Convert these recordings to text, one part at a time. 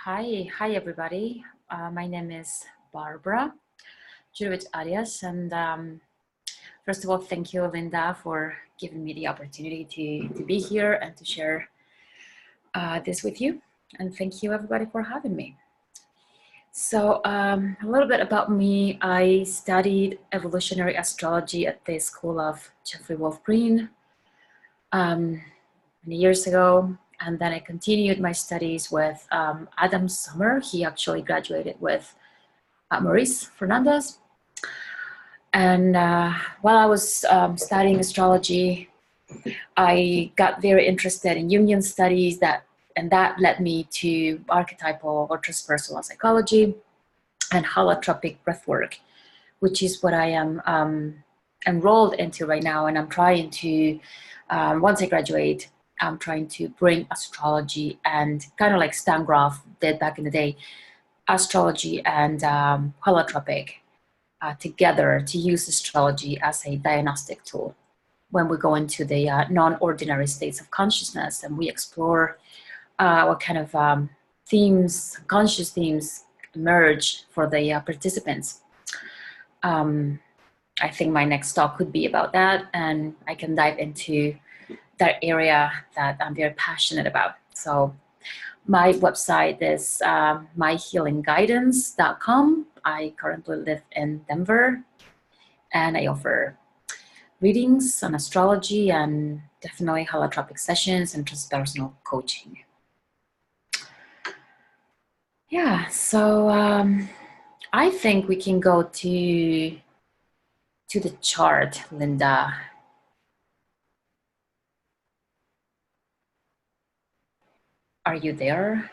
Hi everybody. My name is Barbara Yuruvich-Arias, and first of all, thank you, Linda, for giving me the opportunity to be here and to share this with you. And thank you, everybody, for having me. So a little bit about me. I studied evolutionary astrology at the School of Jeffrey Wolf Green many years ago. And then I continued my studies with Adam Sommer. He actually graduated with Maurice, Fernandez. And while I was studying astrology, I got very interested in Jungian studies, and that led me to archetypal or transpersonal psychology and holotropic breathwork, which is what I am enrolled into right now. And I'm trying to, once I graduate, I'm trying to bring astrology and kind of like Stan Grof did back in the day, astrology and holotropic together to use astrology as a diagnostic tool when we go into the non-ordinary states of consciousness and we explore what kind of themes, conscious themes emerge for the participants. I think my next talk could be about that, and I can dive into that area that I'm very passionate about. So my website is myhealingguidance.com. I currently live in Denver, and I offer readings on astrology and definitely holotropic sessions and transpersonal coaching. Yeah, so I think we can go to the chart, Linda. Are you there?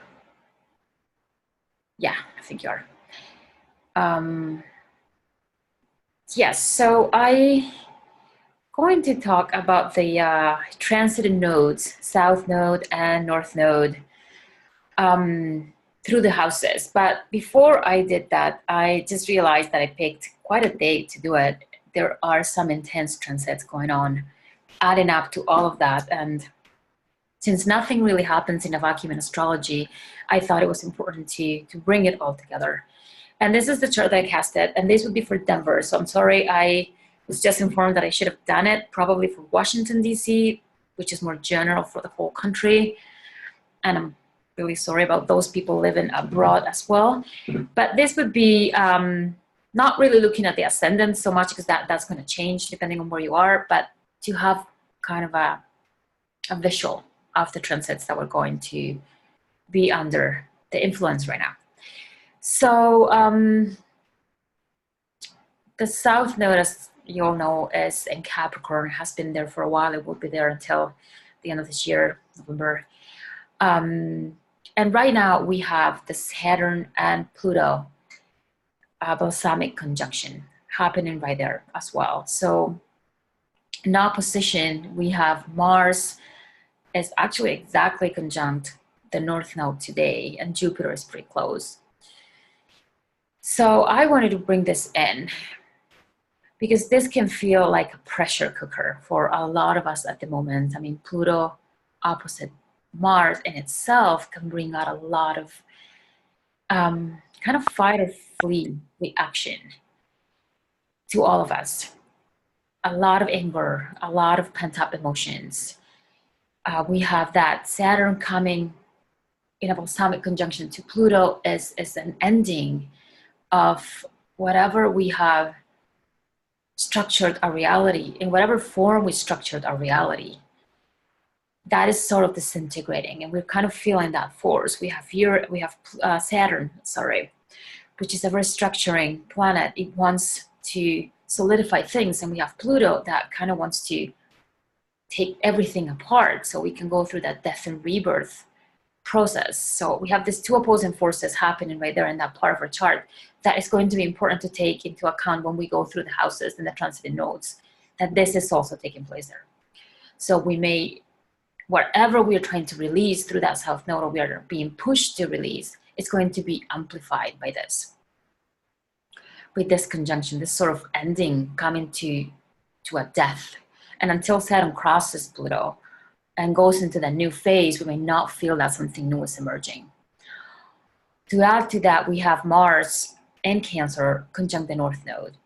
Yeah, I think you are. Yes, so I'm going to talk about the transited nodes, South Node and North Node, through the houses. But before I did that, I just realized that I picked quite a day to do it. There are some intense transits going on, adding up to all of that. And since nothing really happens in a vacuum in astrology, I thought it was important to bring it all together. And this is the chart that I casted, and this would be for Denver. So I'm sorry, I was just informed that I should have done it probably for Washington, D.C., which is more general for the whole country. And I'm really sorry about those people living abroad as well. But this would be not really looking at the ascendant so much, because that's going to change depending on where you are, but to have kind of a visual of the transits that we're going to be under the influence right now. So the South Node, as you all know, is in Capricorn, has been there for a while. It will be there until the end of this year, November. And right now we have the Saturn and Pluto balsamic conjunction happening right there as well. So in opposition, we have Mars is actually exactly conjunct the North Node today, and Jupiter is pretty close. So I wanted to bring this in because this can feel like a pressure cooker for a lot of us at the moment. I mean, Pluto opposite Mars in itself can bring out a lot of kind of fight or flee reaction to all of us. A lot of anger, a lot of pent-up emotions. We have that Saturn coming in a balsamic conjunction to Pluto is an ending of whatever we have structured our reality, in whatever form we structured our reality. That is sort of disintegrating, and we're kind of feeling that force. We have Saturn, which is a restructuring planet. It wants to solidify things, and we have Pluto that kind of wants to take everything apart so we can go through that death and rebirth process. So we have these two opposing forces happening right there in that part of our chart that is going to be important to take into account when we go through the houses and the transited nodes, that this is also taking place there. So we may, whatever we are trying to release through that South Node, or we are being pushed to release, it's going to be amplified by this. With this conjunction, this sort of ending coming to a death. And until Saturn crosses Pluto and goes into that new phase, we may not feel that something new is emerging. To add to that, we have Mars in Cancer conjunct the North Node.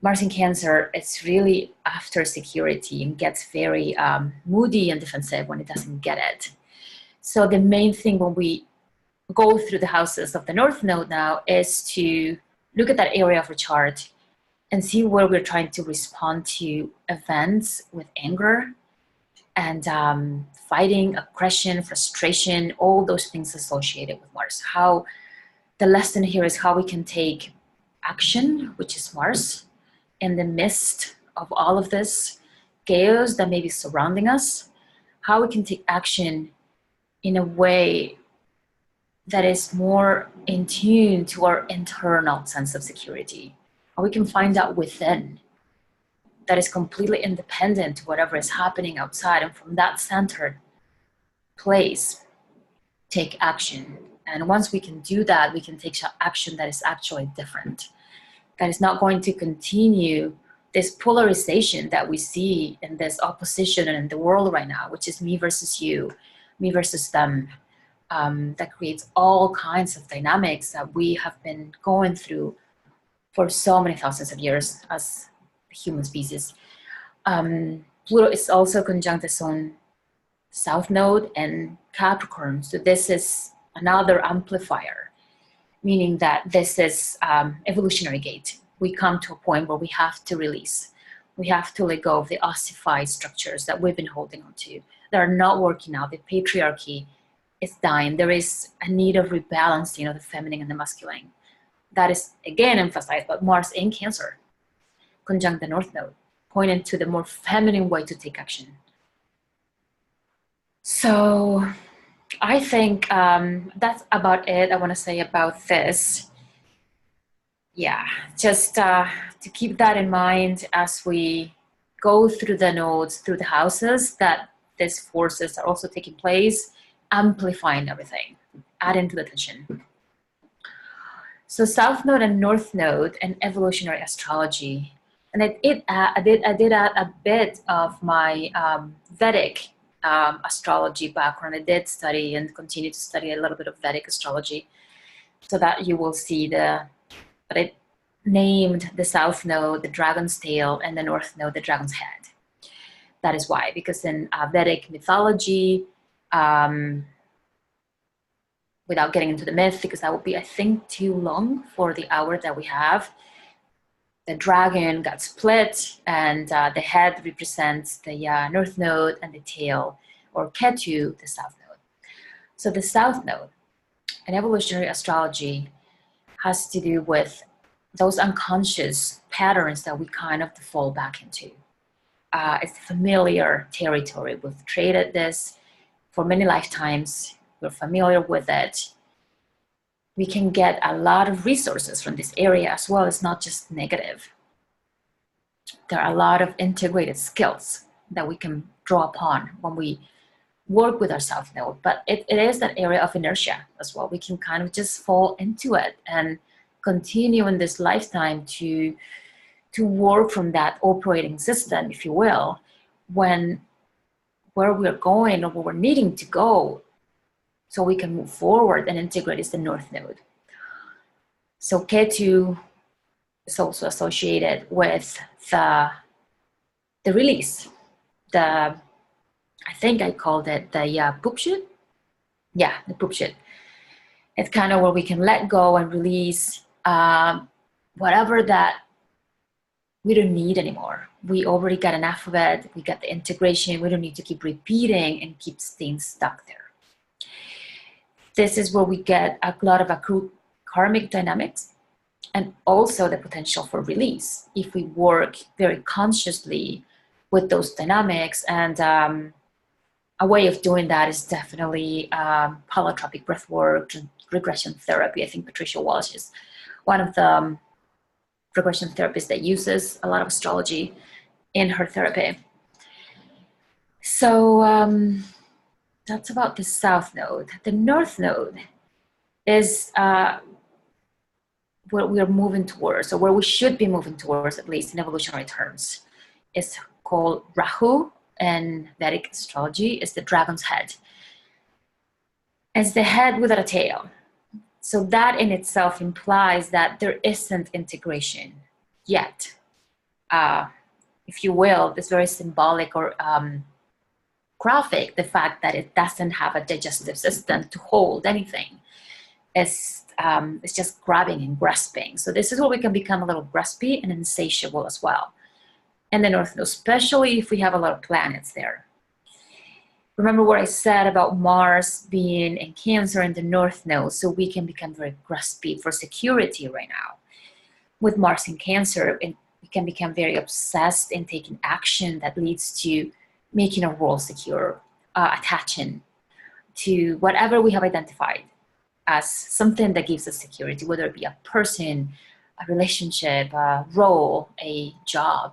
Mars in Cancer, it's really after security and gets very moody and defensive when it doesn't get it. So the main thing when we go through the houses of the North Node now is to look at that area of a chart and see where we're trying to respond to events with anger and fighting, aggression, frustration, all those things associated with Mars. How the lesson here is how we can take action, which is Mars, in the midst of all of this chaos that may be surrounding us, how we can take action in a way that is more in tune to our internal sense of security. How we can find that within, that is completely independent to whatever is happening outside, and from that centered place, take action. And once we can do that, we can take action that is actually different, that is not going to continue this polarization that we see in this opposition in the world right now, which is me versus you, me versus them, that creates all kinds of dynamics that we have been going through for so many thousands of years as the human species. Pluto is also conjunct its own South Node and Capricorn, so this is another amplifier, meaning that this is evolutionary gate. We come to a point where we have to release. We have to let go of the ossified structures that we've been holding on to that are not working out. The patriarchy is dying. There is a need of rebalancing of the feminine and the masculine. That is, again, emphasized by Mars in Cancer, conjunct the North Node, pointing to the more feminine way to take action. So I think that's about it I want to say about this. Yeah, just to keep that in mind as we go through the nodes, through the houses, that these forces are also taking place, amplifying everything, adding to the tension. So South Node and North Node and evolutionary astrology. And I did add a bit of my Vedic astrology background. I did study and continue to study a little bit of Vedic astrology, so that you will see but I named the South Node the dragon's tail and the North Node the dragon's head. That is why, because in Vedic mythology, without getting into the myth, because that would be, I think, too long for the hour that we have, the dragon got split, and the head represents the North Node and the tail, or Ketu, the South Node. So the South Node in evolutionary astrology has to do with those unconscious patterns that we kind of fall back into. It's familiar territory. We've traded this for many lifetimes. We're familiar with it. We can get a lot of resources from this area as well. It's not just negative. There are a lot of integrated skills that we can draw upon when we work with our South Node, but it is that area of inertia as well. We can kind of just fall into it and continue in this lifetime to work from that operating system, if you will, when where we're going or where we're needing to go so we can move forward and integrate is the North Node. So Ketu is also associated with the release, I think I called it the poop shoot. Yeah, the poop shoot. It's kind of where we can let go and release whatever that we don't need anymore. We already got enough of it. We got the integration. We don't need to keep repeating and keep staying stuck there. This is where we get a lot of accrued karmic dynamics and also the potential for release if we work very consciously with those dynamics. And a way of doing that is definitely holotropic breath work, regression therapy. I think Patricia Walsh is one of the regression therapists that uses a lot of astrology in her therapy. So that's about the South Node. The North Node is where we are moving towards, or where we should be moving towards, at least in evolutionary terms. It's called Rahu, and Vedic astrology is the dragon's head. It's the head without a tail. So that in itself implies that there isn't integration yet. If you will, this very symbolic or graphic, the fact that it doesn't have a digestive system to hold anything. It's just grabbing and grasping. So this is where we can become a little graspy and insatiable as well. And the North Node, especially if we have a lot of planets there. Remember what I said about Mars being in Cancer in the North Node, so we can become very graspy for security right now. With Mars in Cancer, we can become very obsessed in taking action that leads to making our world secure, attaching to whatever we have identified as something that gives us security, whether it be a person, a relationship, a role, a job.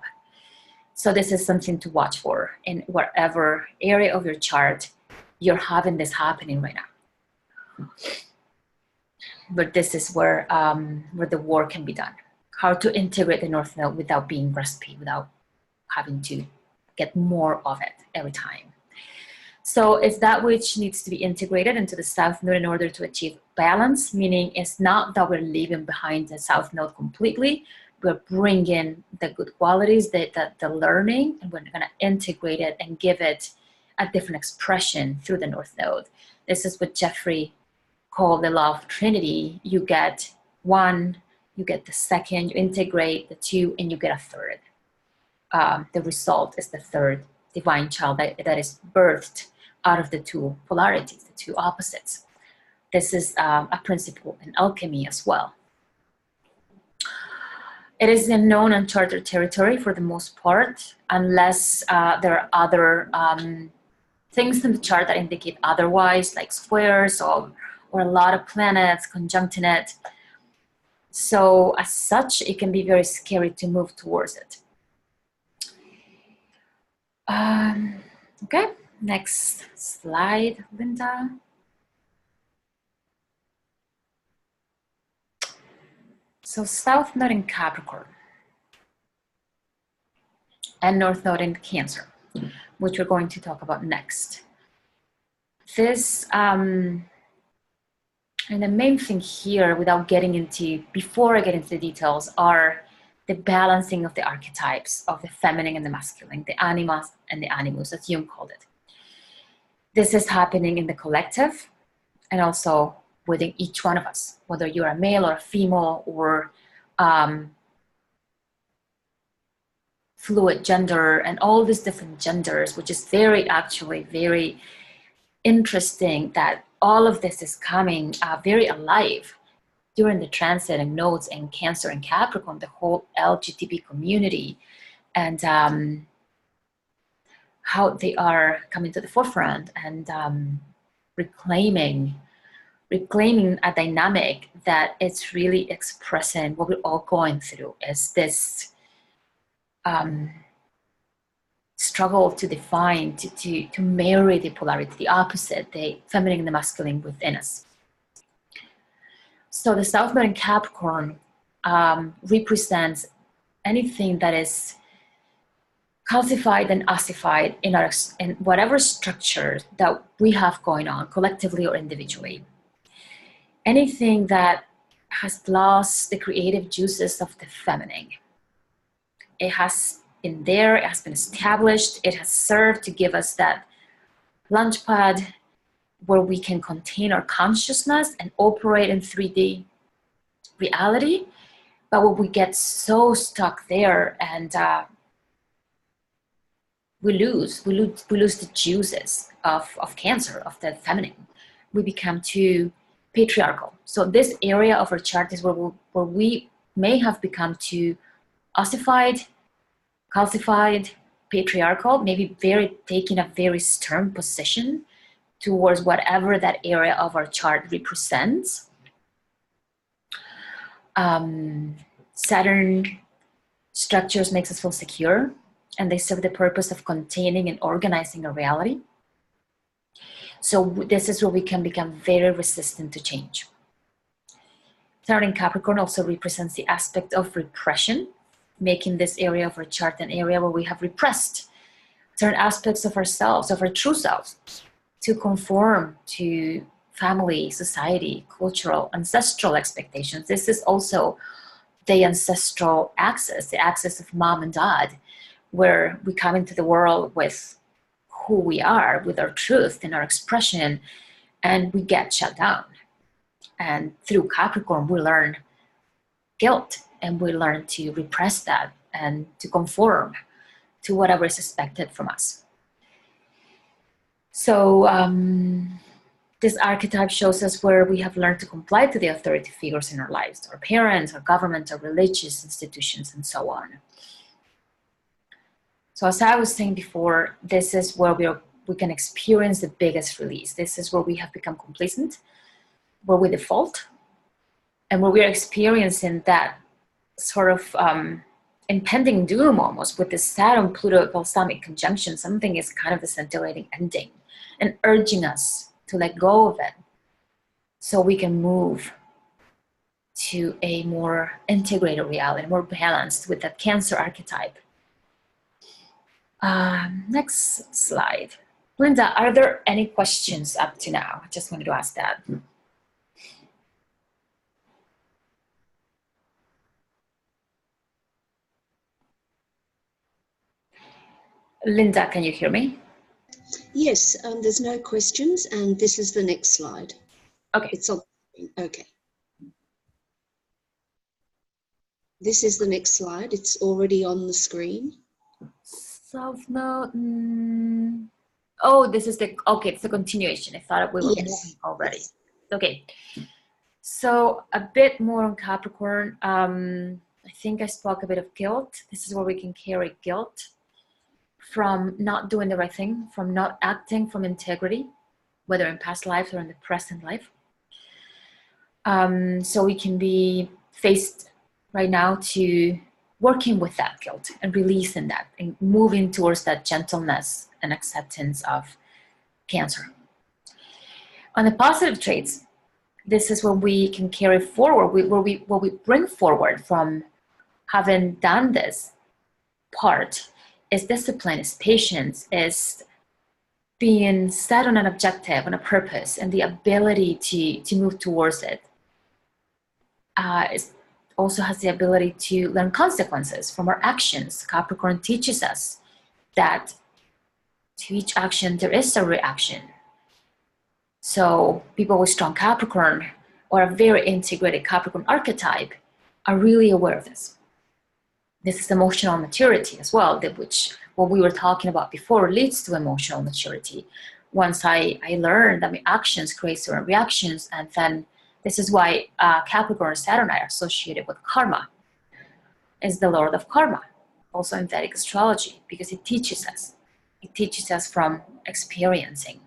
So this is something to watch for in whatever area of your chart you're having this happening right now. But this is where the work can be done. How to integrate the North Node without being graspy, without having to get more of it every time. So it's that which needs to be integrated into the South Node in order to achieve balance, meaning it's not that we're leaving behind the South Node completely. We're bringing the good qualities, the learning, and we're going to integrate it and give it a different expression through the North Node. This is what Jeffrey called the law of Trinity. You get one, you get the second, you integrate the two, and you get a third. The result is the third divine child that is birthed out of the two polarities, the two opposites. This is a principle in alchemy as well. It is in known uncharted territory for the most part, unless there are other things in the chart that indicate otherwise, like squares or a lot of planets conjuncting it. So as such, it can be very scary to move towards it. Okay, next slide, Linda. So South Node in Capricorn and North Node in Cancer, which we're going to talk about next. This, and the main thing here, without getting into, before I get into the details, are the balancing of the archetypes of the feminine and the masculine, the animas and the animus, as Jung called it. This is happening in the collective and also within each one of us, whether you're a male or a female or fluid gender and all these different genders, which is actually very interesting that all of this is coming very alive during the transit and nodes in Cancer and Capricorn, the whole LGBT community, and how they are coming to the forefront and reclaiming a dynamic that it's really expressing what we're all going through, is this struggle to define, to marry the polarity, the opposite, the feminine and the masculine within us. So the South Node in Capricorn represents anything that is calcified and ossified in whatever structure that we have going on, collectively or individually. Anything that has lost the creative juices of the feminine. It has been there, it has been established, it has served to give us that launch pad where we can contain our consciousness and operate in 3D reality. But when we get so stuck there and we lose the juices of Cancer, of the feminine. We become too patriarchal. So this area of our chart is where we may have become too ossified, calcified, patriarchal, maybe taking a very stern position towards whatever that area of our chart represents. Saturn structures makes us feel secure, and they serve the purpose of containing and organizing a reality. So this is where we can become very resistant to change. Saturn in Capricorn also represents the aspect of repression, making this area of our chart an area where we have repressed certain aspects of ourselves, of our true selves, to conform to family, society, cultural, ancestral expectations. This is also the ancestral axis, the axis of mom and dad, where we come into the world with who we are, with our truth and our expression, and we get shut down. And through Capricorn, we learn guilt, and we learn to repress that and to conform to whatever is expected from us. So this archetype shows us where we have learned to comply to the authority figures in our lives, our parents, our government, our religious institutions, and so on. So as I was saying before, this is where we can experience the biggest release. This is where we have become complacent, where we default, and where we're experiencing that sort of impending doom almost with the Saturn-Pluto balsamic conjunction. Something is kind of the scintillating ending and urging us to let go of it so we can move to a more integrated reality, more balanced with that Cancer archetype. Next slide. Linda, are there any questions up to now? I just wanted to ask that. Linda, can you hear me? Yes, there's no questions, and this is the next slide. Okay. It's on. Okay. This is the next slide. It's already on the screen. South Node. Oh, this is the, okay, it's the continuation. I thought we were moving already. Yes. Okay. So a bit more on Capricorn. I think I spoke a bit of guilt. This is where we can carry guilt from not doing the right thing, from not acting from integrity, whether in past lives or in the present life. So we can be faced right now to working with that guilt and releasing that and moving towards that gentleness and acceptance of Cancer. On the positive traits, this is what we can carry forward, what we bring forward from having done this part is discipline, is patience, is being set on an objective, on a purpose, and the ability to move towards it. It also has the ability to learn consequences from our actions. Capricorn teaches us that to each action there is a reaction. So people with strong Capricorn or a very integrated Capricorn archetype are really aware of this. This is emotional maturity as well, which what we were talking about before leads to emotional maturity. Once I learned that my actions create certain reactions, and then this is why Capricorn and Saturn are associated with karma. It's the Lord of Karma, also in Vedic astrology, because it teaches us. It teaches us from experiencing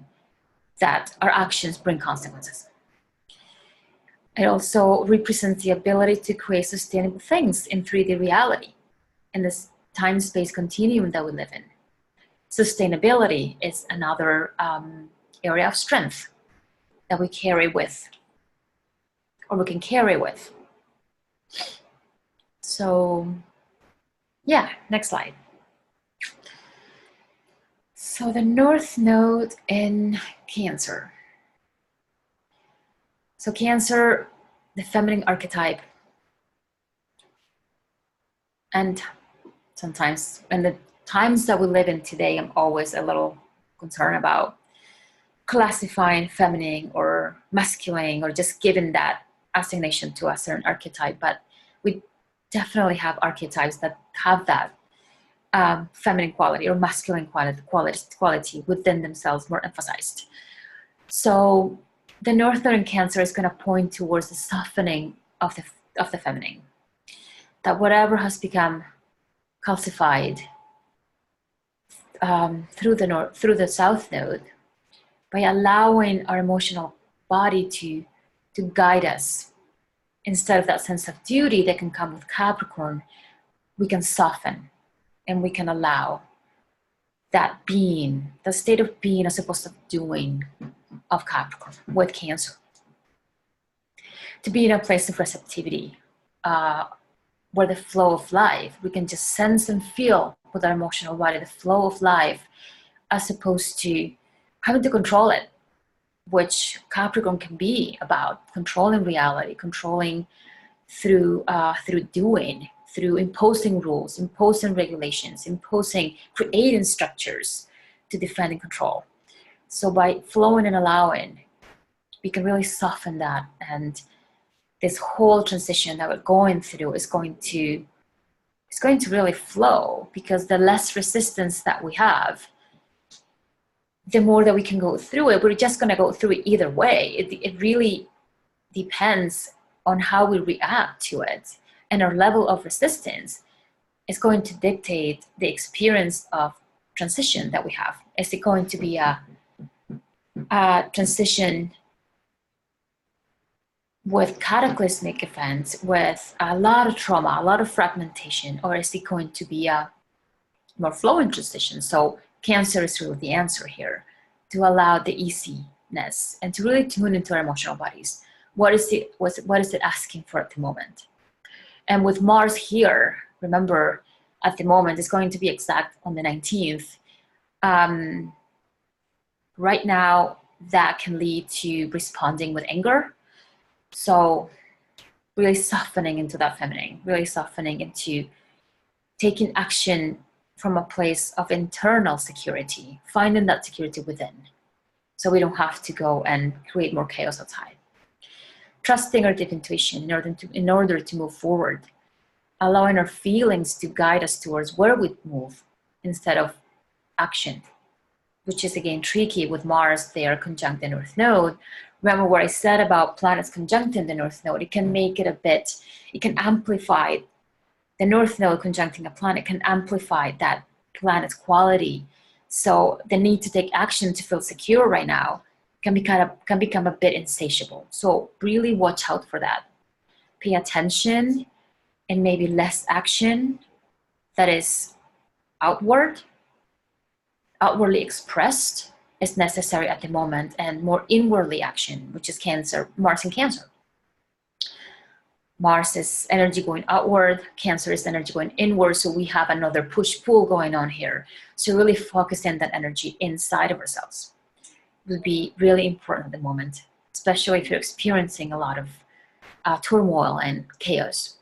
that our actions bring consequences. It also represents the ability to create sustainable things in 3D reality, in this time-space continuum that we live in. Sustainability is another area of strength that we carry with, or we can carry with. So, yeah, next slide. So the North Node in Cancer. So Cancer, the feminine archetype, and sometimes, in the times that we live in today, I'm always a little concerned about classifying feminine or masculine or just giving that assignation to a certain archetype. But we definitely have archetypes that have that feminine quality or masculine quality within themselves more emphasized. So the North Node in Cancer is going to point towards the softening of the feminine. That whatever has become calcified through the South Node, by allowing our emotional body to guide us, instead of that sense of duty that can come with Capricorn, we can soften and we can allow that being, the state of being as opposed to doing of Capricorn with Cancer, to be in a place of receptivity, where the flow of life, we can just sense and feel with our emotional body the flow of life, as opposed to having to control it which Capricorn can be about controlling reality, controlling through doing, through imposing rules, imposing regulations, creating structures to defend and control. So by flowing and allowing, we can really soften that, and this whole transition that we're going through is going to really flow, because the less resistance that we have, the more that we can go through it. We're just going to go through it either way. It really depends on how we react to it, and our level of resistance is going to dictate the experience of transition that we have. Is it going to be a transition with cataclysmic events, with a lot of trauma, a lot of fragmentation, or is it going to be a more flowing transition? So Cancer is really the answer here, to allow the easiness and to really tune into our emotional bodies. What is it asking for at the moment? And with Mars here, remember, at the moment, it's going to be exact on the 19th. Right now, that can lead to responding with anger. So really softening into that feminine, really softening into taking action from a place of internal security, finding that security within, so we don't have to go and create more chaos outside. Trusting our deep intuition in order to move forward, allowing our feelings to guide us towards where we move instead of action, which is again tricky with Mars there conjunct the North Node. Remember what I said about planets conjuncting the North Node? It can make it it can amplify, the North Node conjuncting a planet can amplify that planet's quality. So the need to take action to feel secure right now can become a bit insatiable. So really watch out for that. Pay attention, and maybe less action that is outwardly expressed is necessary at the moment, and more inwardly action, which is Cancer, Mars in Cancer. Mars is energy going outward, Cancer is energy going inward, so we have another push-pull going on here. So really focusing that energy inside of ourselves will be really important at the moment, especially if you're experiencing a lot of turmoil and chaos.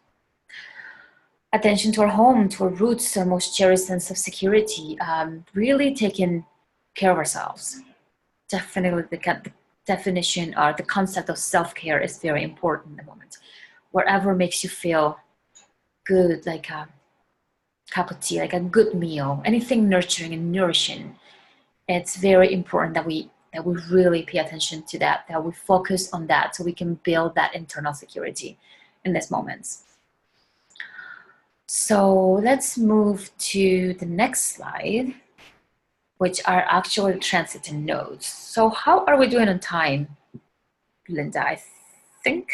Attention to our home, to our roots, our most cherished sense of security, really taking care of ourselves. Definitely the definition or the concept of self-care is very important at the moment. Whatever makes you feel good, like a cup of tea, like a good meal, anything nurturing and nourishing, it's very important that we really pay attention to that we focus on that, so we can build that internal security in these moments. So let's move to the next slide, which are actually transiting nodes. So how are we doing on time, Linda? I think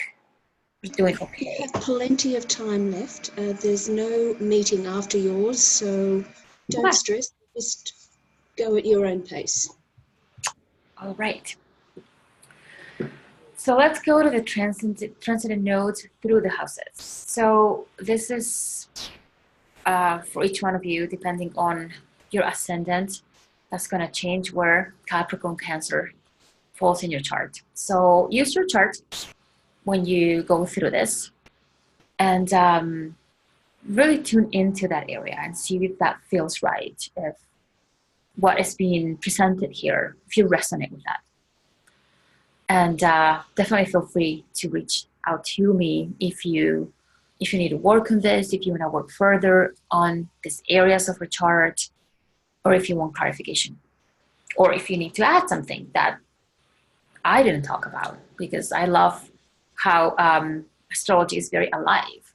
we're doing okay. We have plenty of time left. There's no meeting after yours, so don't stress. Just go at your own pace. All right. So let's go to the transiting nodes through the houses. So this is for each one of you, depending on your ascendant, that's going to change where Capricorn, Cancer falls in your chart. So use your chart when you go through this, and really tune into that area and see if that feels right, if what is being presented here, if you resonate with that. And definitely feel free to reach out to me if you need to work on this, if you want to work further on these areas of your chart, or if you want clarification, or if you need to add something that I didn't talk about, because I love how astrology is very alive.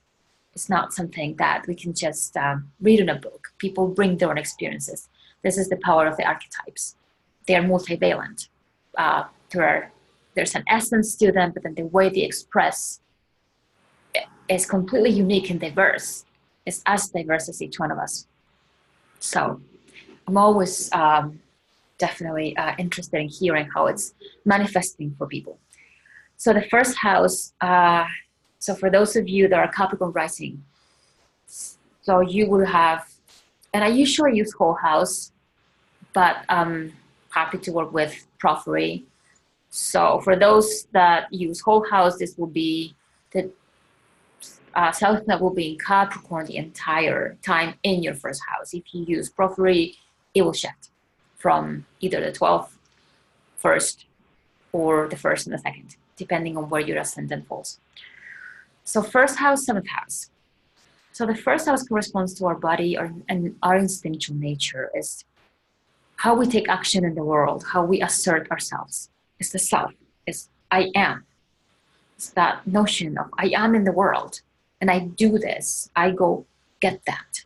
It's not something that we can just read in a book. People bring their own experiences. This is the power of the archetypes. They are multivalent. There's an essence to them, but then the way they express is completely unique and diverse. It's as diverse as each one of us. So I'm always definitely interested in hearing how it's manifesting for people. So the first house, so for those of you that are Capricorn rising, so you will have, and I usually use whole house, but I'm happy to work with Prof. Ray So for those that use whole house, this will be the South Node will be in Capricorn the entire time in your first house. If you use Porphyry, it will shift from either the 12th first or the first and the second, depending on where your ascendant falls. So first house, seventh house. So the first house corresponds to our body and our instinctual nature, is how we take action in the world, how we assert ourselves. It's the self, it's I am. It's that notion of I am in the world and I do this, I go get that.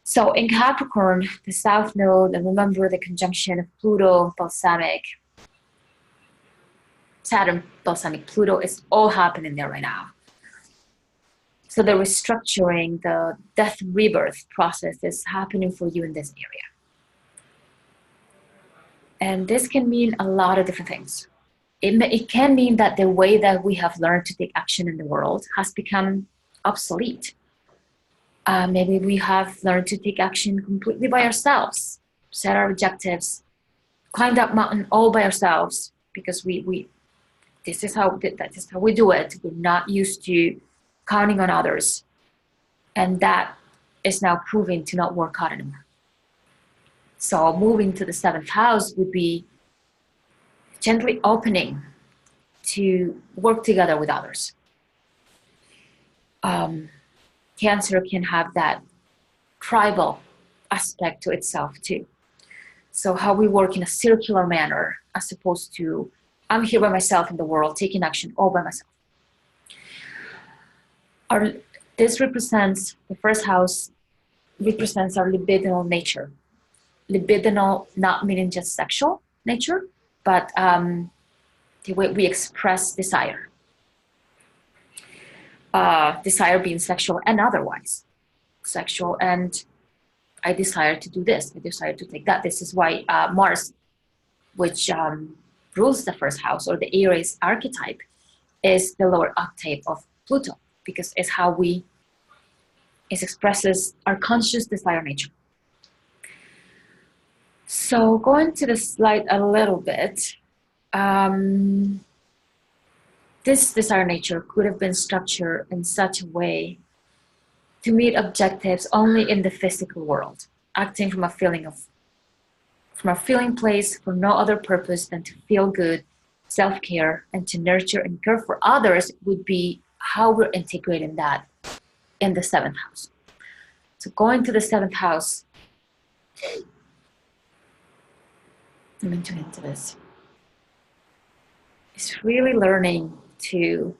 So in Capricorn, the South Node, and remember the conjunction of Pluto, balsamic, Saturn, balsamic, Pluto, is all happening there right now. So the restructuring, the death rebirth process is happening for you in this area. And this can mean a lot of different things. It can mean that the way that we have learned to take action in the world has become obsolete. Maybe we have learned to take action completely by ourselves, set our objectives, climb that mountain all by ourselves, because this is how we do it. We're not used to counting on others. And that is now proving to not work out anymore. So moving to the seventh house would be gently opening to work together with others. Cancer can have that tribal aspect to itself too. So how we work in a circular manner, as opposed to I'm here by myself in the world, taking action all by myself. This represents, the first house represents our libidinal nature. Libidinal not meaning just sexual nature, but the way we express desire. Desire being sexual and otherwise. Sexual and I desire to do this, I desire to take that. This is why Mars, which rules the first house, or the Aries archetype, is the lower octave of Pluto, because it's how it expresses our conscious desire nature. So going to the slide a little bit, this desire nature could have been structured in such a way to meet objectives only in the physical world, acting from a feeling place for no other purpose than to feel good, self-care, and to nurture and care for others would be how we're integrating that in the seventh house. So going to the seventh house, I'm into this. It's really learning to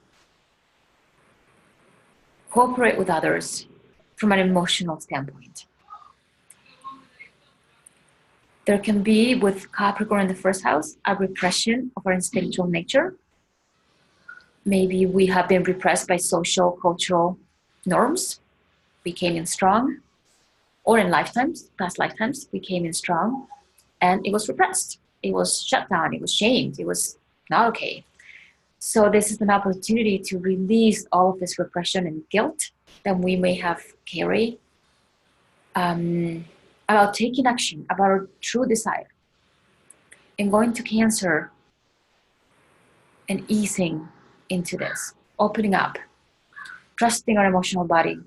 cooperate with others from an emotional standpoint. There can be, with Capricorn in the first house, a repression of our instinctual nature. Maybe we have been repressed by social, cultural norms. We came in strong, or in lifetimes, past lifetimes, we came in strong, and it was repressed. It was shut down, it was shamed, it was not okay. So this is an opportunity to release all of this repression and guilt that we may have carried about taking action, about our true desire. And going to Cancer and easing into this, opening up, trusting our emotional body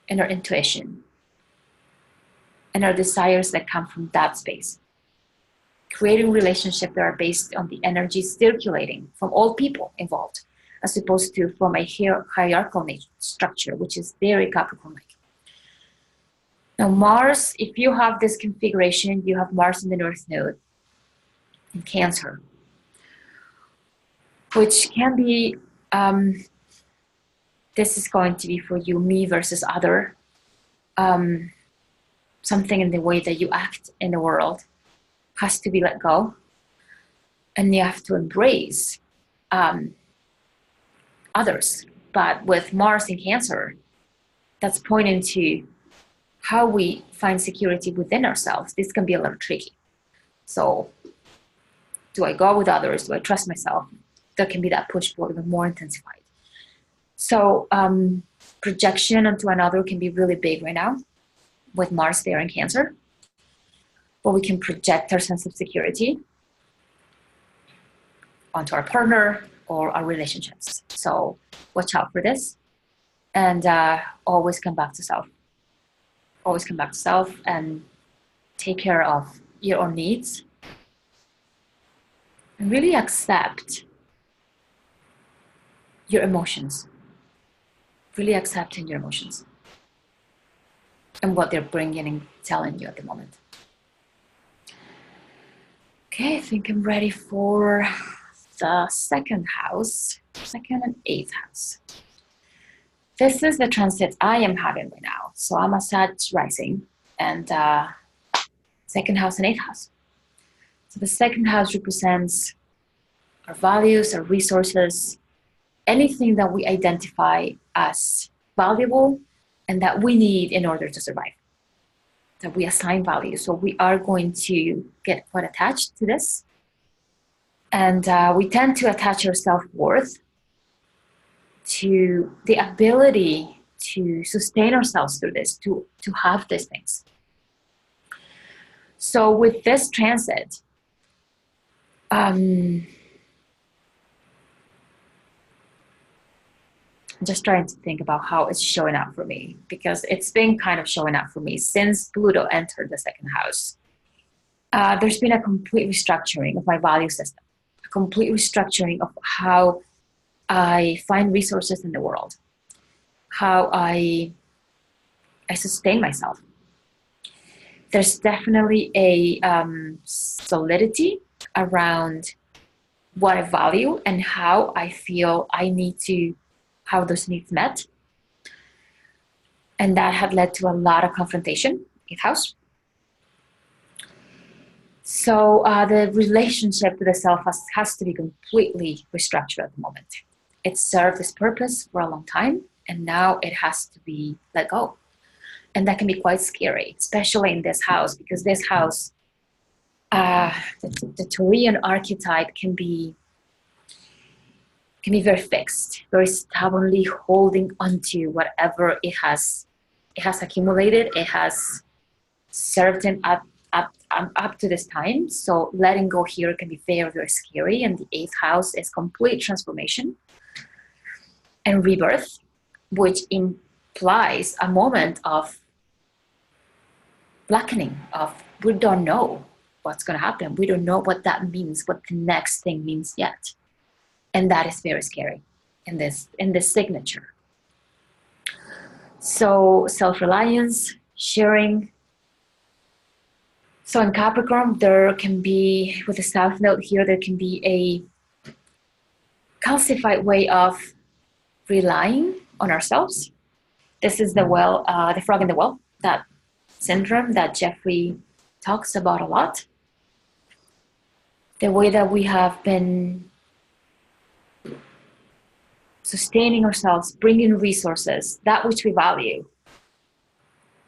and our intuition and our desires that come from that space. Creating relationships that are based on the energy circulating from all people involved, as opposed to from a hierarchical structure, which is very Capricorn-like. Now Mars, if you have this configuration, you have Mars in the North Node in Cancer, which can be, this is going to be for you, me versus other, something in the way that you act in the world has to be let go, and you have to embrace others. But with Mars in Cancer, that's pointing to how we find security within ourselves. This can be a little tricky. So do I go with others? Do I trust myself? There can be that push-pull even more intensified. So projection onto another can be really big right now with Mars there in Cancer. But we can project our sense of security. onto our partner or our relationships. So watch out for this, and always come back to self. Always come back to self and take care of your own needs. And really accept your emotions. Really accepting your emotions and what they're bringing and telling you at the moment. Okay, I think I'm ready for the second house, second and eighth house. This is the transit I am having right now. So I'm a Sag rising, and second house and eighth house. So the second house represents our values, our resources, anything that we identify as valuable and that we need in order to survive, that we assign value. So we are going to get quite attached to this. And we tend to attach our self-worth to the ability to sustain ourselves through this, to have these things. So with this transit, I'm just trying to think about how it's showing up for me, because it's been kind of showing up for me since Pluto entered the second house. There's been a complete restructuring of my value system, a complete restructuring of how I find resources in the world, how I sustain myself. There's definitely a solidity around what I value and how I feel I need to have those needs met. And that had led to a lot of confrontation in house. So the relationship to the self has to be completely restructured at the moment. It served its purpose for a long time, and now it has to be let go. And that can be quite scary, especially in this house, because this house, the Taurian archetype can be very fixed, very stubbornly holding onto whatever it has accumulated, it has served him up to this time. So letting go here can be very, very scary. And the eighth house is complete transformation and rebirth, which implies a moment of blackening, of we don't know what's going to happen. We don't know what that means, what the next thing means yet. And that is very scary in this signature. So self-reliance, sharing. So in Capricorn, there can be, with the South Node here, there can be a calcified way of relying on ourselves. This is the frog in the well, that syndrome that Jeffrey talks about a lot. The way that we have been sustaining ourselves, bringing resources, that which we value,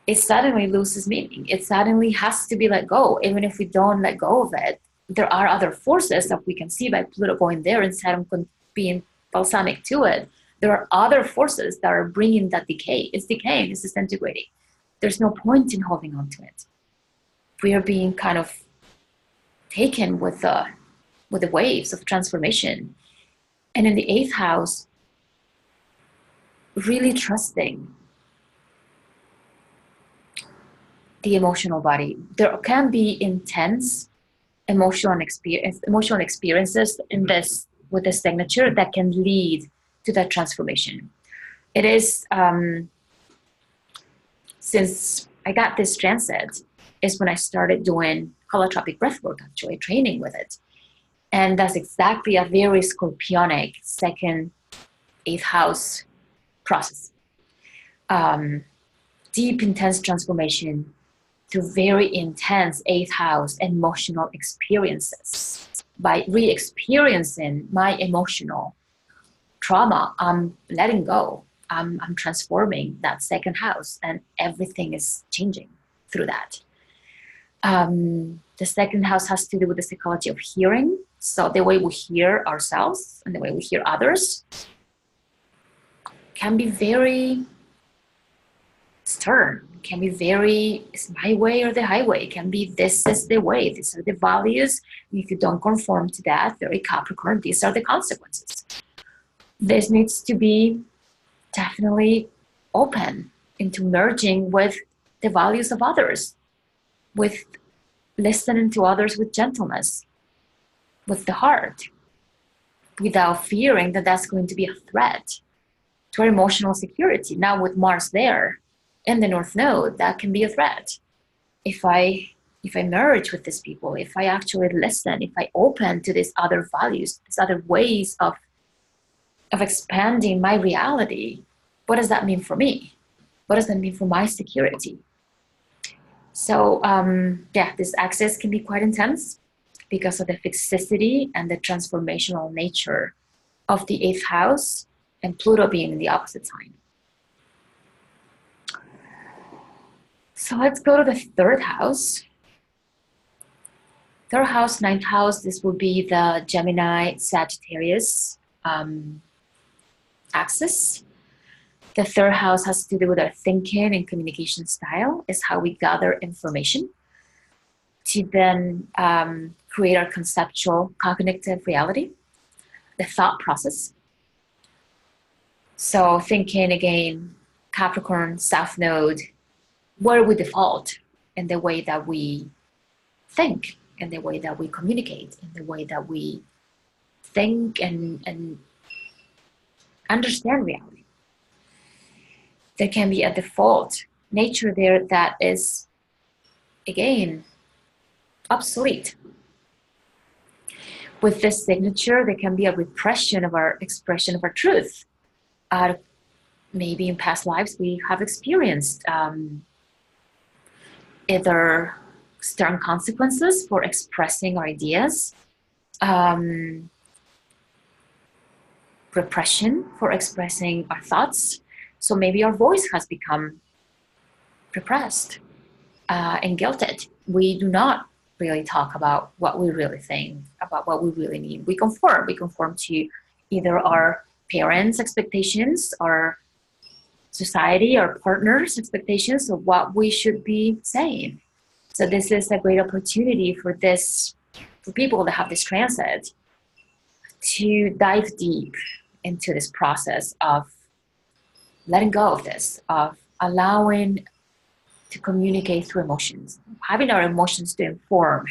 it suddenly loses meaning. It suddenly has to be let go. Even if we don't let go of it, there are other forces that we can see by Pluto going there instead of being balsamic to it. There are other forces that are bringing that decay. It's decaying, it's disintegrating. There's no point in holding on to it. We are being kind of taken with the waves of transformation. And in the eighth house, really trusting the emotional body. There can be intense emotional experiences in this with the signature that can lead to that transformation. It is since I got this transit is when I started doing holotropic breathwork, actually training with it. And that's exactly a very scorpionic second, eighth house process. Deep, intense transformation through very intense eighth house emotional experiences. By re-experiencing my emotional trauma, I'm letting go. I'm transforming that second house, and everything is changing through that. The second house has to do with the psychology of hearing. So the way we hear ourselves and the way we hear others can be very stern, can be very, it's my way or the highway, can be this is the way, these are the values. If you don't conform to that, very Capricorn, these are the consequences. This needs to be definitely open into merging with the values of others, with listening to others with gentleness, with the heart, without fearing that that's going to be a threat to our emotional security. Now with Mars there in the North Node, that can be a threat. If I merge with these people, if I actually listen, if I open to these other values, these other ways of expanding my reality, what does that mean for me? What does that mean for my security? So this axis can be quite intense because of the fixicity and the transformational nature of the 8th house and Pluto being in the opposite sign. So let's go to the 3rd house. 3rd house, 9th house, this will be the Gemini Sagittarius axis. The 3rd house has to do with our thinking and communication style, is how we gather information to then create our conceptual cognitive reality, the thought process. So thinking again, Capricorn, South Node, where we default in the way that we think, in the way that we communicate, in the way that we think and understand reality. There can be a default nature there that is, again, obsolete. With this signature, there can be a repression of our expression of our truth. Maybe in past lives we have experienced either stern consequences for expressing our ideas, repression for expressing our thoughts. So maybe our voice has become repressed and guilted. We do not really talk about what we really think, about what we really need. We conform to either our parents' expectations, our society, our partners' expectations of what we should be saying. So this is a great opportunity for people that have this transit to dive deep into this process of letting go of this, of allowing to communicate through emotions, having our emotions to inform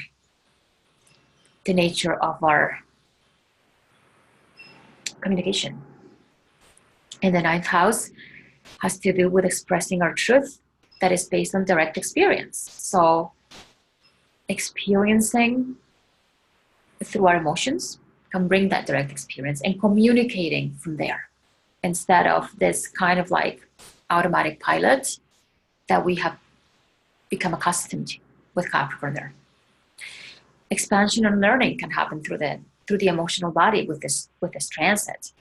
the nature of our communication. And the 9th house has to do with expressing our truth that is based on direct experience. So experiencing through our emotions can bring that direct experience and communicating from there, instead of this kind of like automatic pilot that we have become accustomed to with Capricorn there. Expansion and learning can happen through the emotional body with this transit.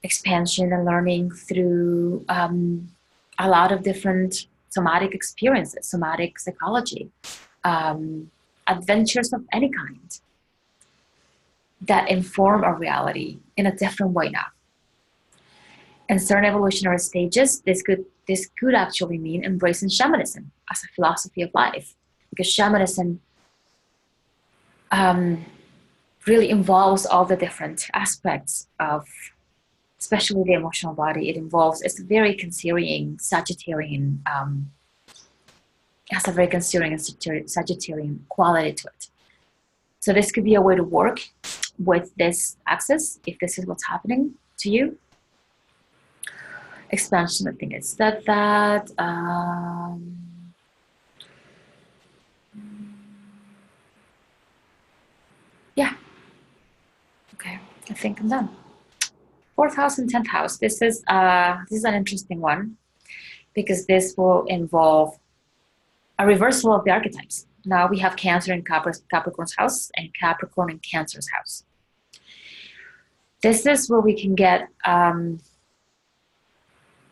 Expansion and learning through a lot of different somatic experiences, somatic psychology, adventures of any kind that inform our reality in a different way now. In certain evolutionary stages, this could actually mean embracing shamanism as a philosophy of life, because shamanism really involves all the different aspects of, especially the emotional body. It's very Cancerian, Sagittarian, has a very Cancerian and Sagittarian quality to it. So this could be a way to work with this axis if this is what's happening to you. Expansion, I think it's that. Yeah. Okay, I think I'm done. 4th house and 10th house. This is an interesting one because this will involve a reversal of the archetypes. Now we have Cancer in Capricorn's house and Capricorn in Cancer's house. This is where we can get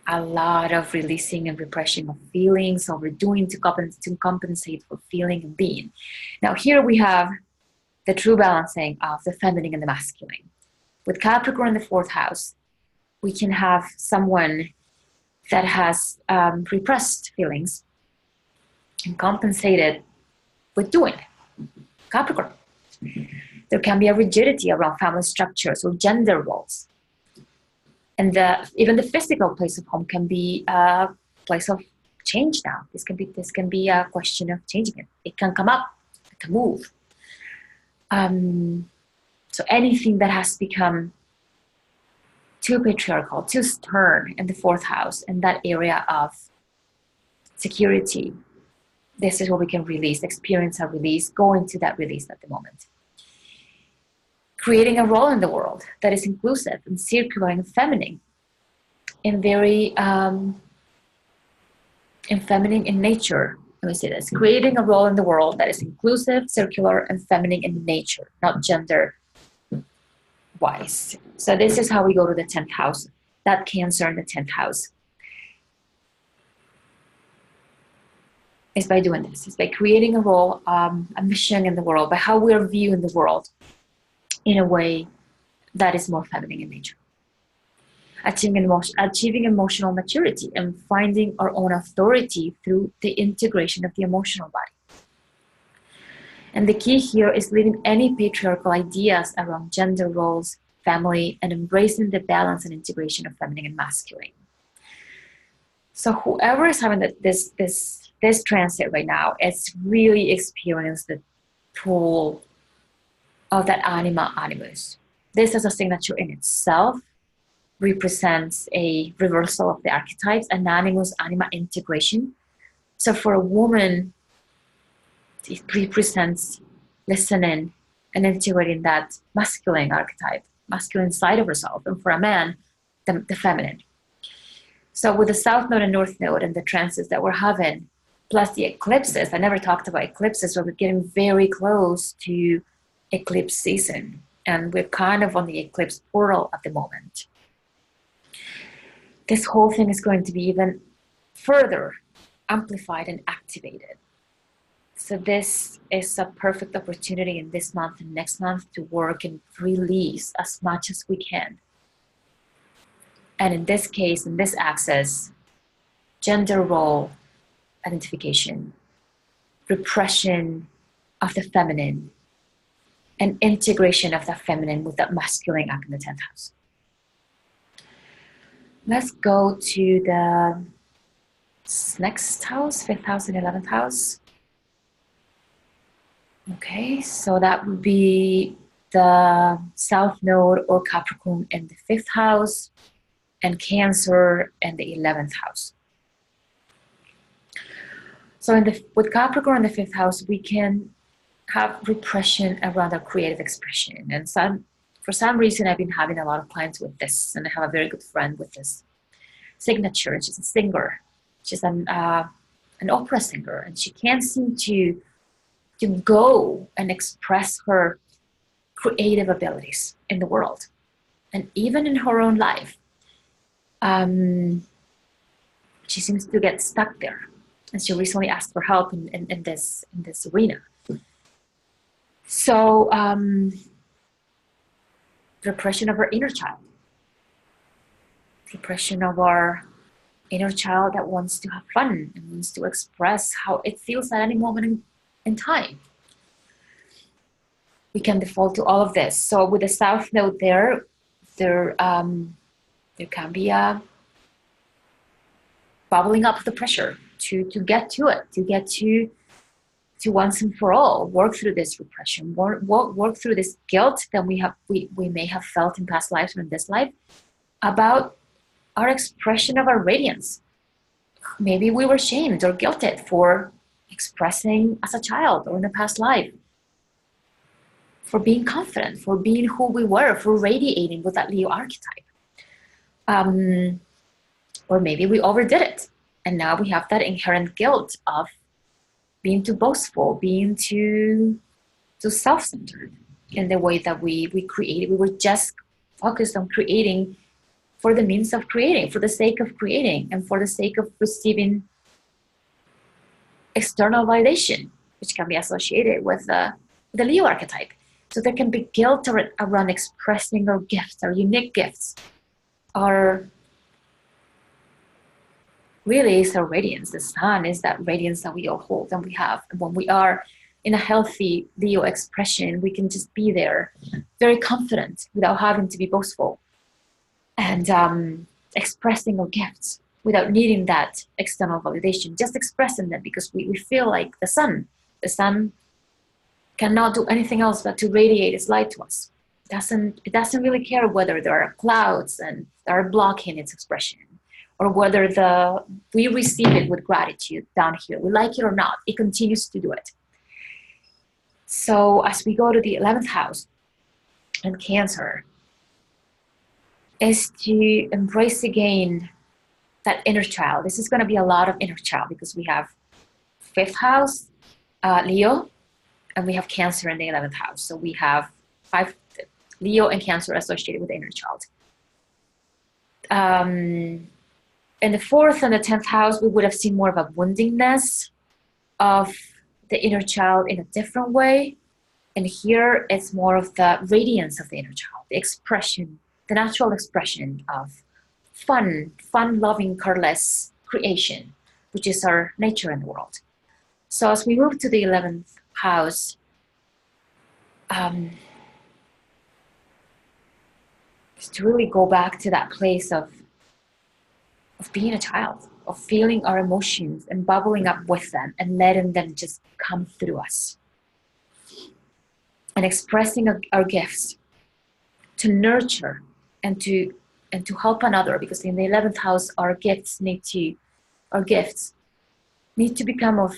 a lot of releasing and repression of feelings, overdoing to compensate for feeling and being. Now here we have the true balancing of the feminine and the masculine. With Capricorn in the 4th house, we can have someone that has repressed feelings and compensated with doing. Capricorn. There can be a rigidity around family structures or gender roles. And even the physical place of home can be a place of change now. This can be a question of changing it. It can come up, it can move. So anything that has become too patriarchal, too stern in the fourth house, in that area of security, this is what we can release, experience a release, go into that release at the moment. Creating a role in the world that is inclusive and circular and feminine, and very and feminine in nature. Let me say this: creating a role in the world that is inclusive, circular, and feminine in nature, not gender wise. So this is how we go to the 10th house. That Cancer in the 10th house is by doing this. It's by creating a role, a mission in the world, by how we are viewing the world in a way that is more feminine in nature. Achieving emotional maturity and finding our own authority through the integration of the emotional body. And the key here is leaving any patriarchal ideas around gender roles, family, and embracing the balance and integration of feminine and masculine. So whoever is having this transit right now, it's really experienced the pull of that anima animus. This as a signature in itself represents a reversal of the archetypes, an animus anima integration. So for a woman, it represents listening and integrating that masculine archetype, masculine side of herself, and for a man, the feminine. So with the South Node and North Node and the transits that we're having, plus the eclipses, I never talked about eclipses, but we're getting very close to eclipse season, and we're kind of on the eclipse portal at the moment. This whole thing is going to be even further amplified and activated. So this is a perfect opportunity in this month and next month to work and release as much as we can. And in this case, in this axis, gender role identification, repression of the feminine, and integration of the feminine with that masculine up in the 10th house. Let's go to the next house, 5th house and 11th house. Okay, so that would be the South Node or Capricorn in the 5th house and Cancer in the 11th house. So with Capricorn in the 5th house, we can have repression around our creative expression. And for some reason, I've been having a lot of clients with this, and I have a very good friend with this signature. She's a singer. She's an opera singer, and she can't seem to go and express her creative abilities in the world, and even in her own life. She seems to get stuck there, and she recently asked for help in this arena. So repression of our inner child, repression of our inner child that wants to have fun and wants to express how it feels at any moment in time. We can default to all of this. So with the South Node there can be a bubbling up of the pressure to get to it, to get to once and for all work through this repression, work through this guilt that we may have felt in past lives or in this life about our expression of our radiance. Maybe we were shamed or guilted for expressing as a child or in a past life, for being confident, for being who we were, for radiating with that Leo archetype. Or maybe we overdid it, and now we have that inherent guilt of being too boastful, being too self-centered in the way that we created. We were just focused on creating for the means of creating, for the sake of creating, and for the sake of receiving external validation, which can be associated with the Leo archetype. So there can be guilt around expressing our gifts, our unique gifts, our really is our radiance. The sun is that radiance that we all hold and we have. And when we are in a healthy Leo expression, we can just be there, very confident without having to be boastful, and expressing our gifts without needing that external validation, just expressing them because we feel like the sun. The sun cannot do anything else but to radiate its light to us. It doesn't really care whether there are clouds and that are blocking its expression, or whether we receive it with gratitude down here. We like it or not, it continues to do it. So as we go to the 11th house and Cancer, is to embrace again that inner child. This is going to be a lot of inner child because we have 5th house, Leo, and we have Cancer in the 11th house. So we have 5 Leo and Cancer associated with the inner child. In the 4th and the 10th house, we would have seen more of a woundingness of the inner child in a different way. And here it's more of the radiance of the inner child, the expression, the natural expression of fun-loving, careless creation, which is our nature in the world. So as we move to the 11th house, is to really go back to that place of being a child, of feeling our emotions and bubbling up with them and letting them just come through us. And expressing our gifts to nurture and to help another, because in the 11th house, our gifts need to become of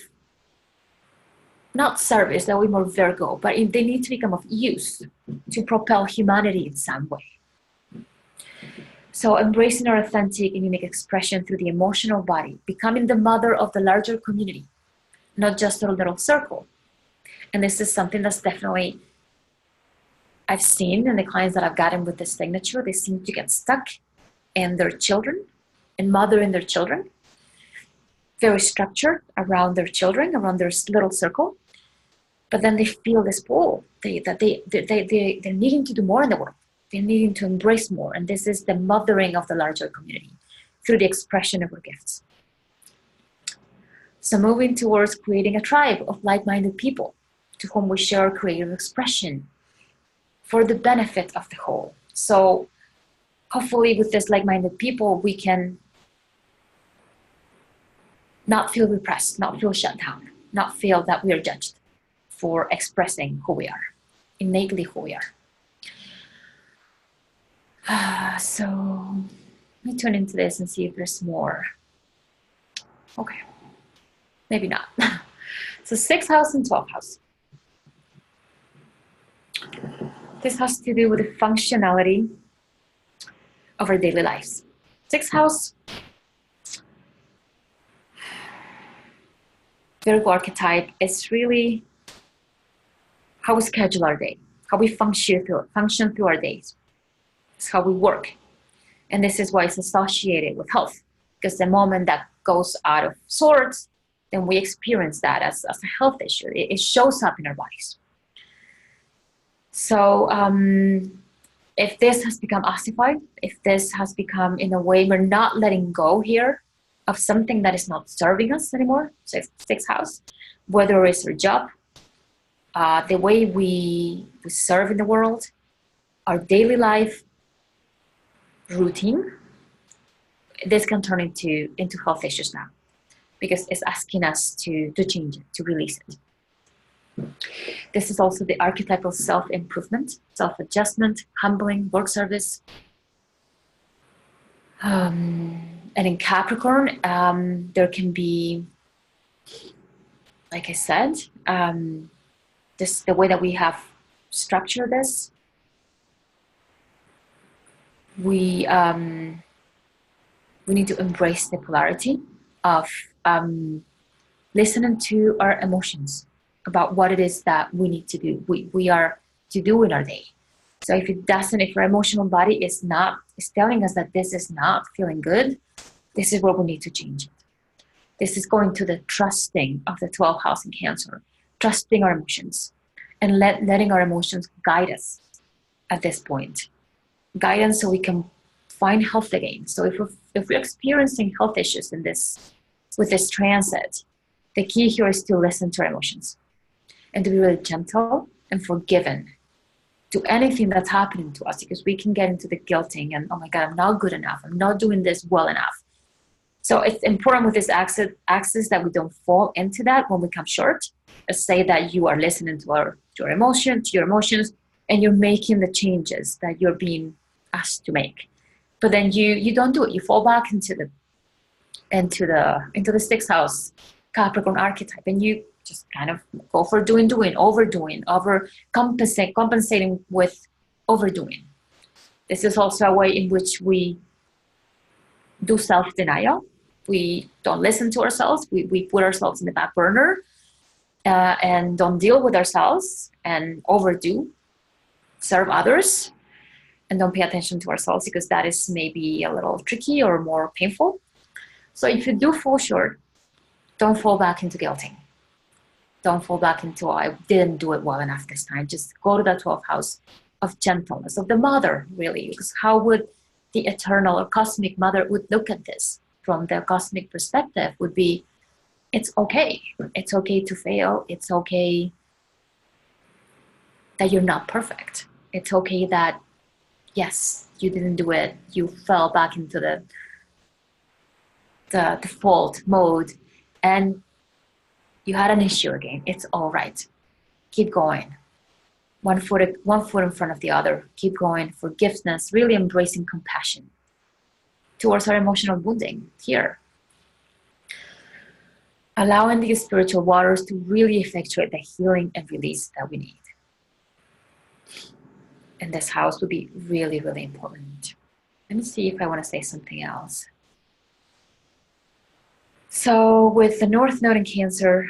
not service, that would be more Virgo, but they need to become of use to propel humanity in some way. So embracing our authentic and unique expression through the emotional body, becoming the mother of the larger community, not just a little circle. And this is something that's definitely I've seen in the clients that I've gotten with this signature. They seem to get stuck in their children and mothering their children, very structured around their children, around their little circle. But then they feel this pull that they're needing to do more in the world. They're needing to embrace more. And this is the mothering of the larger community through the expression of our gifts. So moving towards creating a tribe of like-minded people to whom we share creative expression for the benefit of the whole. So hopefully with this like-minded people, we can not feel repressed, not feel shut down, not feel that we are judged for expressing who we are, innately who we are. So let me tune into this and see if there's more. Okay, maybe not. So 6th house and 12th house. This has to do with the functionality of our daily lives. 6th house, Virgo archetype, is really how we schedule our day, how we function through our days. It's how we work. And this is why it's associated with health, because the moment that goes out of sorts, then we experience that as a health issue. It shows up in our bodies. So if this has become ossified, if this has become in a way we're not letting go here of something that is not serving us anymore, 6th house, whether it's our job, the way we serve in the world, our daily life, routine, this can turn into health issues now, because it's asking us to change it, to release it. This is also the archetypal self-improvement, self-adjustment, humbling, work service. And in Capricorn, there can be, like I said, this the way that we have structured this. We need to embrace the polarity of listening to our emotions about what it is that we need to do. We are to do in our day. So if our emotional body is telling us that this is not feeling good, this is where we need to change it. This is going to the trusting of the 12th house in Cancer, trusting our emotions and letting our emotions guide us at this point. Guidance so we can find health again. So if we're experiencing health issues in this with this transit, the key here is to listen to our emotions and to be really gentle and forgiving to anything that's happening to us, because we can get into the guilting and, oh my God, I'm not good enough. I'm not doing this well enough. So it's important with this axis that we don't fall into that when we come short. Let's say that you are listening to your emotions, and you're making the changes that you're being asked to make. But then you don't do it. You fall back into the sixth house Capricorn archetype, and you just kind of go for overdoing, compensating with overdoing. This is also a way in which we do self-denial. We don't listen to ourselves. We put ourselves in the back burner and don't deal with ourselves and overdo, serve others, and don't pay attention to ourselves, because that is maybe a little tricky or more painful. So if you do fall short, don't fall back into guilting. Don't fall back into, I didn't do it well enough this time. Just go to the 12th house of gentleness, of the mother, really. Because how would the eternal or cosmic mother would look at this from the cosmic perspective would be, it's okay. It's okay to fail. It's okay that you're not perfect. It's okay that, yes, you didn't do it. You fell back into the default mode and you had an issue again. It's all right. Keep going. One foot in front of the other. Keep going. Forgiveness, really embracing compassion towards our emotional wounding here. Allowing the spiritual waters to really effectuate the healing and release that we need. And this house would be really, really important. Let me see if I want to say something else. So with the North Node in Cancer,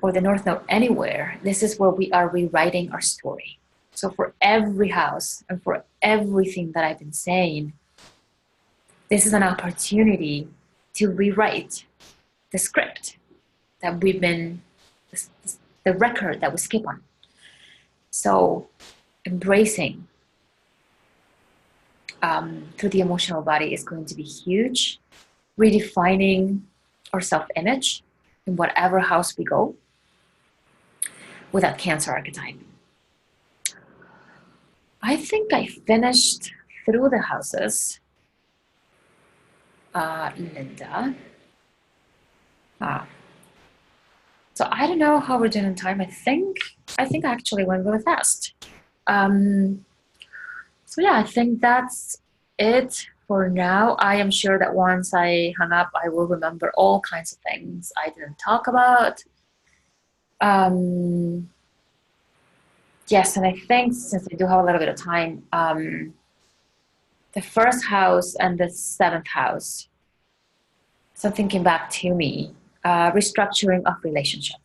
or the North Node anywhere, this is where we are rewriting our story. So for every house and for everything that I've been saying, this is an opportunity to rewrite the script that we've been, the record that we skip on. So embracing through the emotional body is going to be huge. Redefining our self-image in whatever house we go with that Cancer archetype. I think I finished through the houses. Linda. So I don't know how we're doing in time. I think I actually went really fast. So yeah, I think that's it for now. I am sure that once I hang up, I will remember all kinds of things I didn't talk about. Yes, and I think since I do have a little bit of time, the first house and the seventh house, something came back to me, restructuring of relationship.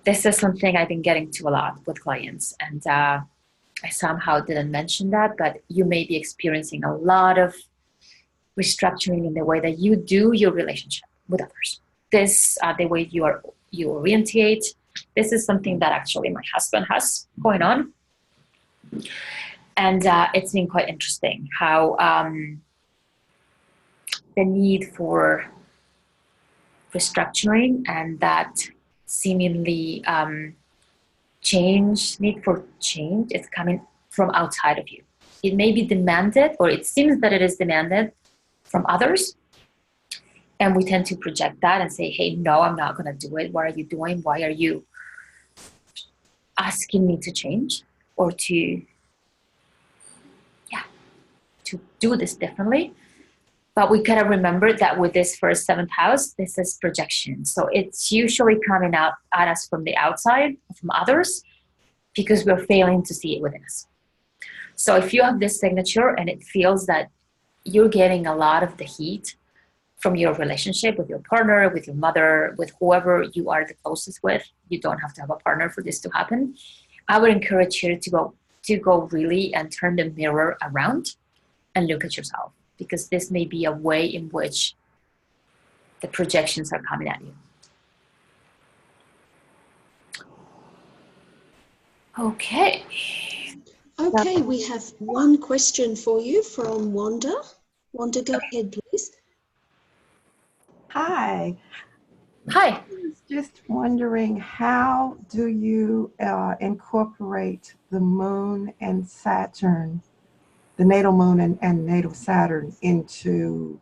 This is something I've been getting to a lot with clients, and I somehow didn't mention that, but you may be experiencing a lot of restructuring in the way that you do your relationship with others. This, the way you orientate. This is something that actually my husband has going on. And it's been quite interesting how the need for restructuring and that seemingly need for change is coming from outside of you. It may be demanded, or it seems that it is demanded from others. And we tend to project that and say, hey, no, I'm not going to do it. What are you doing? Why are you asking me to change or to do this differently? But we gotta remember that with this first seventh house, this is projection. So it's usually coming out at us from the outside, from others, because we're failing to see it within us. So if you have this signature and it feels that you're getting a lot of the heat from your relationship with your partner, with your mother, with whoever you are the closest with, you don't have to have a partner for this to happen. I would encourage you to go really and turn the mirror around and look at yourself, because this may be a way in which the projections are coming at you. Okay. Okay, we have one question for you from Wanda. Wanda, go ahead, please. Hi. Hi. I was just wondering, how do you incorporate the moon and Saturn, the natal moon and natal Saturn, into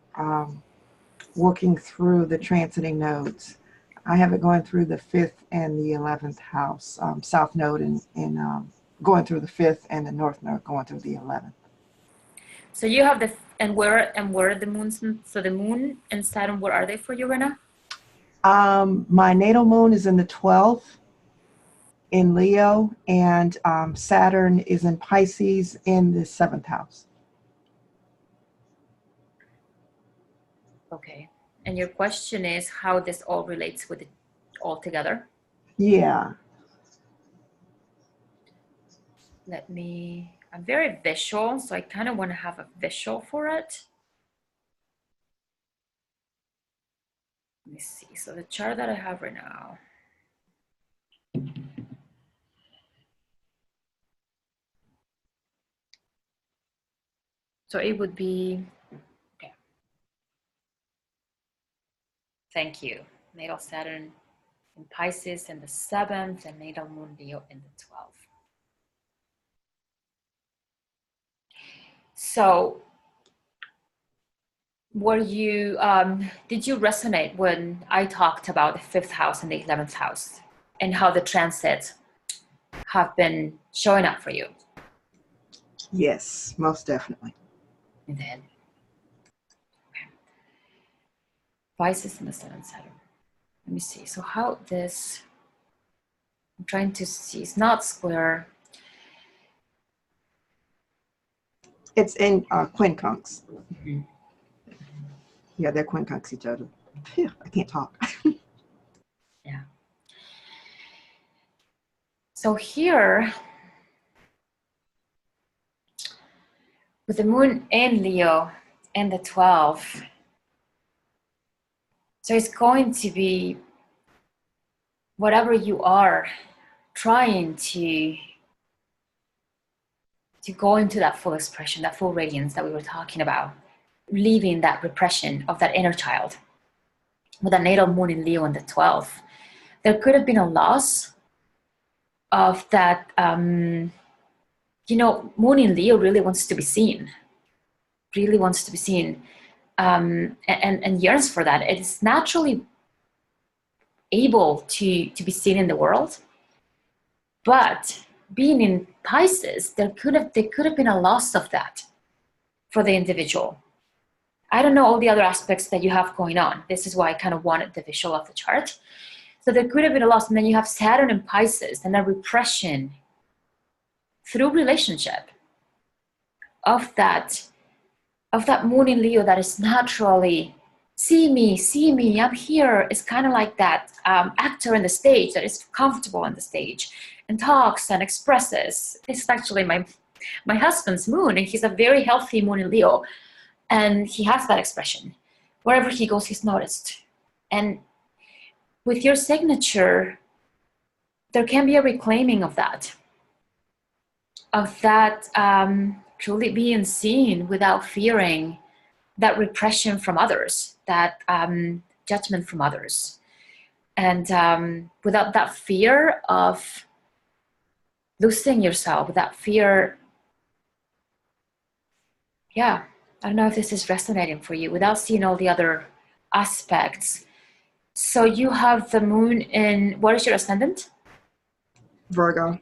working through the transiting nodes? I have it going through the 5th and the 11th house, south node, and going through the 5th, and the north node going through the 11th. So you have where are the moons? So the moon and Saturn, where are they for you right now? My natal moon is in the 12th in Leo, and Saturn is in Pisces in the 7th house. Okay. And your question is how this all relates with it all together? Yeah. I'm very visual, so I kind of want to have a visual for it. Let me see. So the chart that I have right now. So it would be, okay. Thank you. Natal Saturn in Pisces in the 7th and natal moon Leo in the 12th. So did you resonate when I talked about the 5th house and the 11th house and how the transits have been showing up for you? Yes, most definitely. And then, okay. Pisces in the 7th Saturn. Let me see. So how this, I'm trying to see, it's not square. It's in quincunx. Mm-hmm. Yeah, they're quincunx each other. Phew, I can't talk. Yeah. So here, with the moon in Leo and the 12, so it's going to be whatever you are trying to go into that full expression, that full radiance that we were talking about, leaving that repression of that inner child. With a natal moon in Leo in the 12th, there could have been a loss of that, moon in Leo really wants to be seen, and yearns for that. It's naturally able to be seen in the world, but being in Pisces, there could have been a loss of that for the individual. I don't know all the other aspects that you have going on. This is why I kind of wanted the visual of the chart. So there could have been a loss, and then you have Saturn in Pisces and a repression through relationship of that moon in Leo that is naturally, see me, I'm here. It's kind of like that actor in the stage that is comfortable on the stage and talks and expresses. This is actually my husband's moon, and he's a very healthy moon in Leo, and he has that expression. Wherever he goes, he's noticed. And with your signature, there can be a reclaiming of that truly being seen without fearing that repression from others, that judgment from others, and without that fear of losing yourself, that fear. Yeah, I don't know if this is resonating for you, without seeing all the other aspects. So you have the moon in, what is your ascendant? Virgo.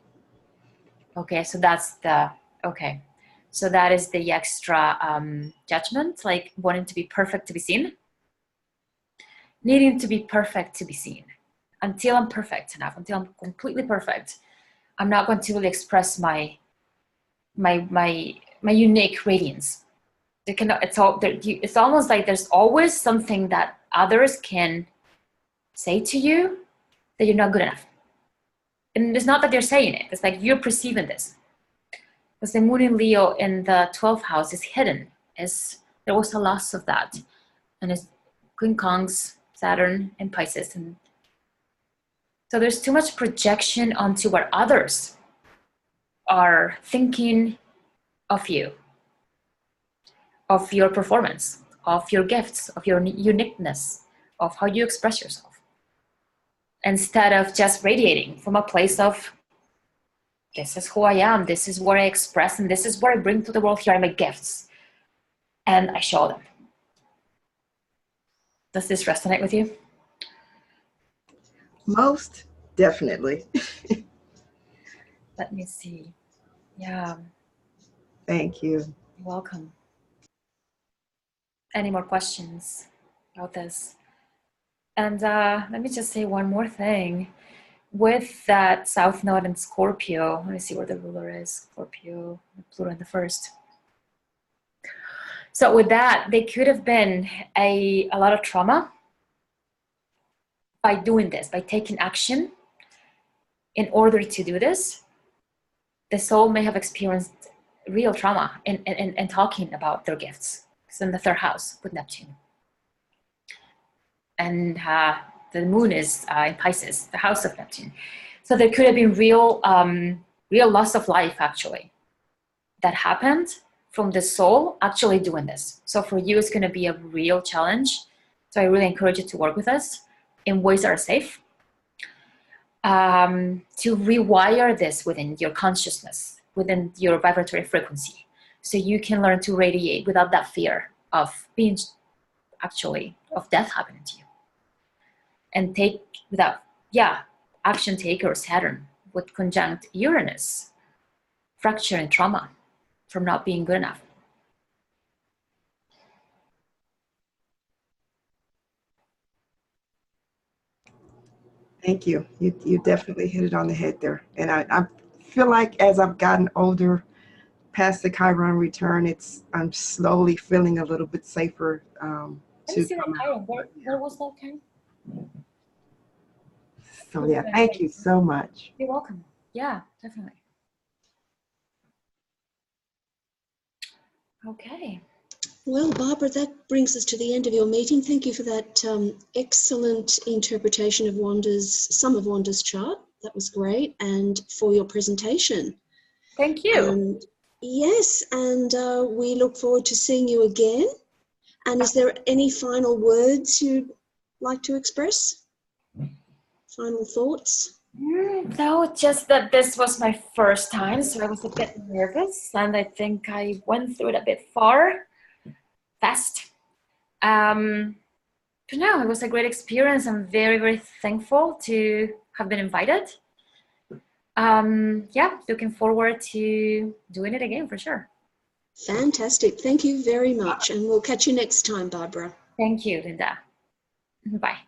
Okay, so okay. So that is the extra judgment, like wanting to be perfect to be seen. Needing to be perfect to be seen. Until I'm perfect enough, until I'm completely perfect, I'm not going to really express my unique radiance. It's almost like there's always something that others can say to you that you're not good enough. And it's not that they're saying it, it's like you're perceiving this. Because the moon in Leo in the 12th house is hidden. There was a loss of that. And it's quincunx, Saturn, and Pisces. And so there's too much projection onto what others are thinking of you, of your performance, of your gifts, of your uniqueness, of how you express yourself, instead of just radiating from a place of, this is who I am, this is what I express, and this is what I bring to the world. Here are my gifts, and I show them. Does this resonate with you? Most definitely. Let me see. Yeah. Thank you. You're welcome. Any more questions about this? And let me just say one more thing. With that South Node in Scorpio, let me see where the ruler is. Scorpio, Pluto in the first. So with that, there could have been a lot of trauma by doing this, by taking action. In order to do this, the soul may have experienced real trauma in talking about their gifts. It's in the third house with Neptune. And the moon is in Pisces, the house of Neptune. So there could have been real loss of life, actually, that happened from the soul actually doing this. So for you, it's going to be a real challenge. So I really encourage you to work with us in ways that are safe, to rewire this within your consciousness, within your vibratory frequency, so you can learn to radiate without that fear of being, actually, of death happening to you. And take without, action taker Saturn with conjunct Uranus, fracture and trauma from not being good enough. Thank you. You definitely hit it on the head there. And I feel like as I've gotten older, past the Chiron return, I'm slowly feeling a little bit safer. Let me see that Chiron. Where was that Chiron? So yeah, thank you so much. You're welcome. Yeah, definitely. Okay. Well, Barbara, that brings us to the end of your meeting. Thank you for that excellent interpretation of some of Wanda's chart. That was great. And for your presentation. Thank you. Yes, and we look forward to seeing you again. And is there any final words you'd like to express? Final thoughts? No, just that this was my first time, so I was a bit nervous, and I think I went through it a bit fast. But no, it was a great experience. I'm very, very thankful to have been invited. Looking forward to doing it again for sure. Fantastic. Thank you very much. And we'll catch you next time, Barbara. Thank you, Linda. Bye.